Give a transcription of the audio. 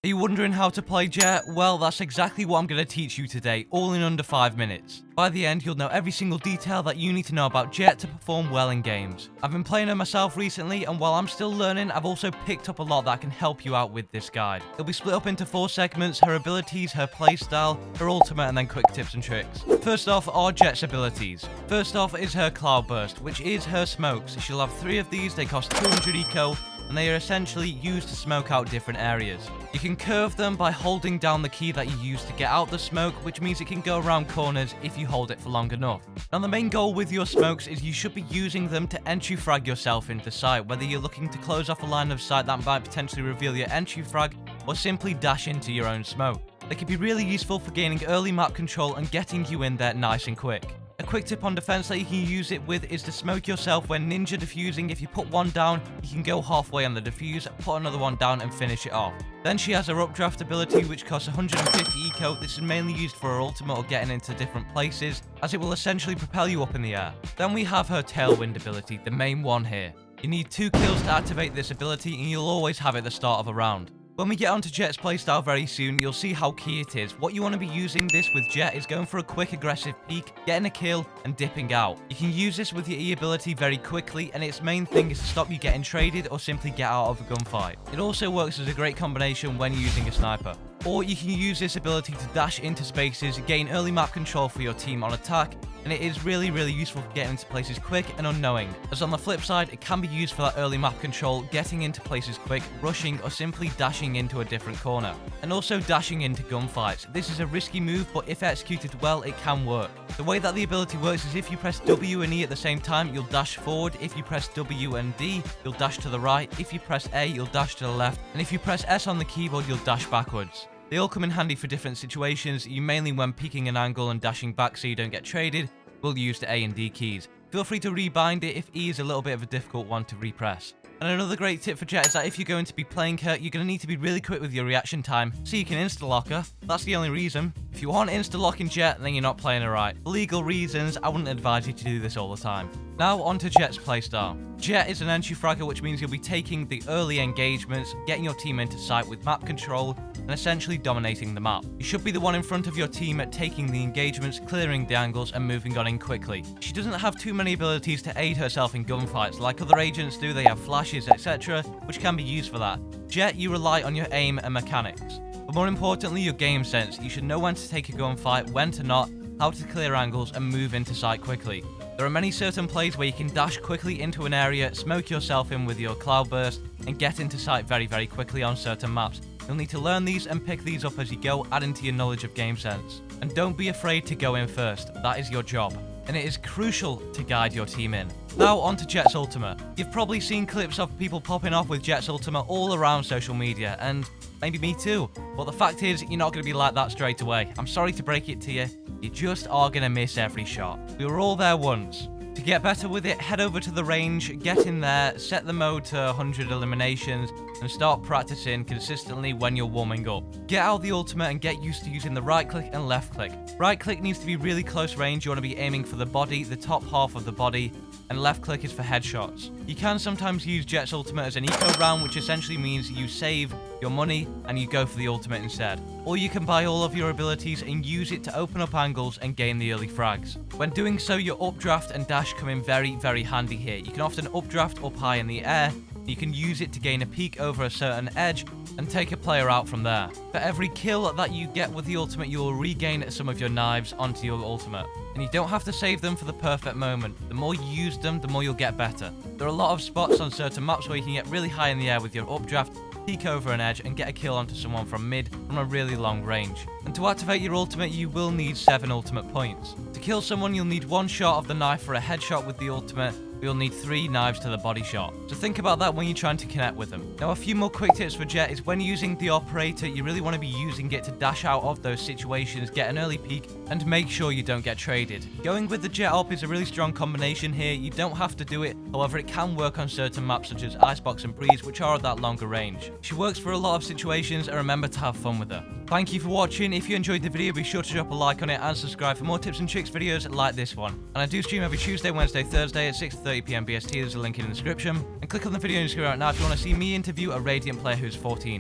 Are you wondering how to play Jett? Well, that's exactly what I'm going to teach you today, all in under 5 minutes. By the end, you'll know every single detail that you need to know about Jett to perform well in games. I've been playing her myself recently, and while I'm still learning, I've also picked up a lot that can help you out with this guide. It'll be split up into 4 segments: her abilities, her playstyle, her ultimate, and then quick tips and tricks. First off are Jett's abilities. First off is her Cloudburst, which is her smokes. She'll have 3 of these, they cost 200 eco, and they are essentially used to smoke out different areas. You can curve them by holding down the key that you use to get out the smoke, which means it can go around corners if you hold it for long enough. Now the main goal with your smokes is you should be using them to entry frag yourself into sight, whether you're looking to close off a line of sight that might potentially reveal your entry frag, or simply dash into your own smoke. They can be really useful for gaining early map control and getting you in there nice and quick. A quick tip on defense that you can use it with is to smoke yourself when ninja defusing. If you put one down, you can go halfway on the defuse, put another one down and finish it off. Then she has her updraft ability, which costs 150 eco. This is mainly used for her ultimate or getting into different places, as it will essentially propel you up in the air. Then we have her tailwind ability, the main one here. You need 2 kills to activate this ability, and you'll always have it at the start of a round. When we get onto Jett's playstyle very soon, you'll see how key it is. What you want to be using this with Jett is going for a quick aggressive peek, getting a kill, and dipping out. You can use this with your E ability very quickly, and its main thing is to stop you getting traded or simply get out of a gunfight. It also works as a great combination when using a sniper. Or you can use this ability to dash into spaces, gain early map control for your team on attack, and it is really useful for getting into places quick and unknowing. As on the flip side, it can be used for that early map control, getting into places quick, rushing, or simply dashing into a different corner. And also dashing into gunfights. This is a risky move, but if executed well, it can work. The way that the ability works is if you press W and E at the same time, you'll dash forward. If you press W and D, you'll dash to the right. If you press A, you'll dash to the left. And if you press S on the keyboard, you'll dash backwards. They all come in handy for different situations. You mainly when peeking an angle and dashing back so you don't get traded, will use the A and D keys. Feel free to rebind it if E is a little bit of a difficult one to repress. And another great tip for Jett is that if you're going to be playing her, you're going to need to be really quick with your reaction time so you can insta-lock her. That's the only reason. If you aren't insta-locking Jett, then you're not playing her right. For legal reasons, I wouldn't advise you to do this all the time. Now onto Jett's playstyle. Jett is an entry fragger, which means you'll be taking the early engagements, getting your team into sight with map control, and essentially dominating the map. You should be the one in front of your team at taking the engagements, clearing the angles, and moving on in quickly. She doesn't have too many abilities to aid herself in gunfights. Like other agents do, they have flashes, etc., which can be used for that. Jett, you rely on your aim and mechanics. But more importantly, your game sense. You should know when to take a gunfight, when to not, how to clear angles, and move into sight quickly. There are many certain plays where you can dash quickly into an area, smoke yourself in with your Cloudburst, and get into sight very quickly on certain maps. You'll need to learn these and pick these up as you go, adding to your knowledge of game sense. And don't be afraid to go in first, that is your job. And it is crucial to guide your team in. Now onto Jett's ultimate. You've probably seen clips of people popping off with Jett's ultimate all around social media, and maybe me too. But the fact is, you're not going to be like that straight away. I'm sorry to break it to you, you just are going to miss every shot. We were all there once. To get better with it, head over to the range, get in there, set the mode to 100 eliminations, and start practicing consistently when you're warming up. Get out the ultimate and get used to using the right click and left click. Right click needs to be really close range. You want to be aiming for the body, the top half of the body, and left click is for headshots. You can sometimes use Jett's ultimate as an eco round, which essentially means you save your money and you go for the ultimate instead. Or you can buy all of your abilities and use it to open up angles and gain the early frags. When doing so, your updraft and dash come in very handy here. You can often updraft up high in the air. You can use it to gain a peek over a certain edge and take a player out from there. For every kill that you get with the ultimate, you will regain some of your knives onto your ultimate. And you don't have to save them for the perfect moment. The more you use them, the more you'll get better. There are a lot of spots on certain maps where you can get really high in the air with your updraft, peek over an edge, and get a kill onto someone from mid from a really long range. And to activate your ultimate, you will need 7 ultimate points. To kill someone, you'll need 1 shot of the knife for a headshot with the ultimate. You'll need 3 knives to the body shot. So think about that when you're trying to connect with them. Now a few more quick tips for Jett is when using the operator, you really want to be using it to dash out of those situations, get an early peek, and make sure you don't get traded. Going with the Jett op is a really strong combination here. You don't have to do it, however it can work on certain maps such as Icebox and Breeze, which are at that longer range. She works for a lot of situations, and remember to have fun with her. Thank you for watching. If you enjoyed the video, be sure to drop a like on it and subscribe for more tips and tricks videos like this one. And I do stream every Tuesday, Wednesday, Thursday at 6:30 PM BST. There's a link in the description. And click on the video in the description right now if you want to see me interview a Radiant player who's 14.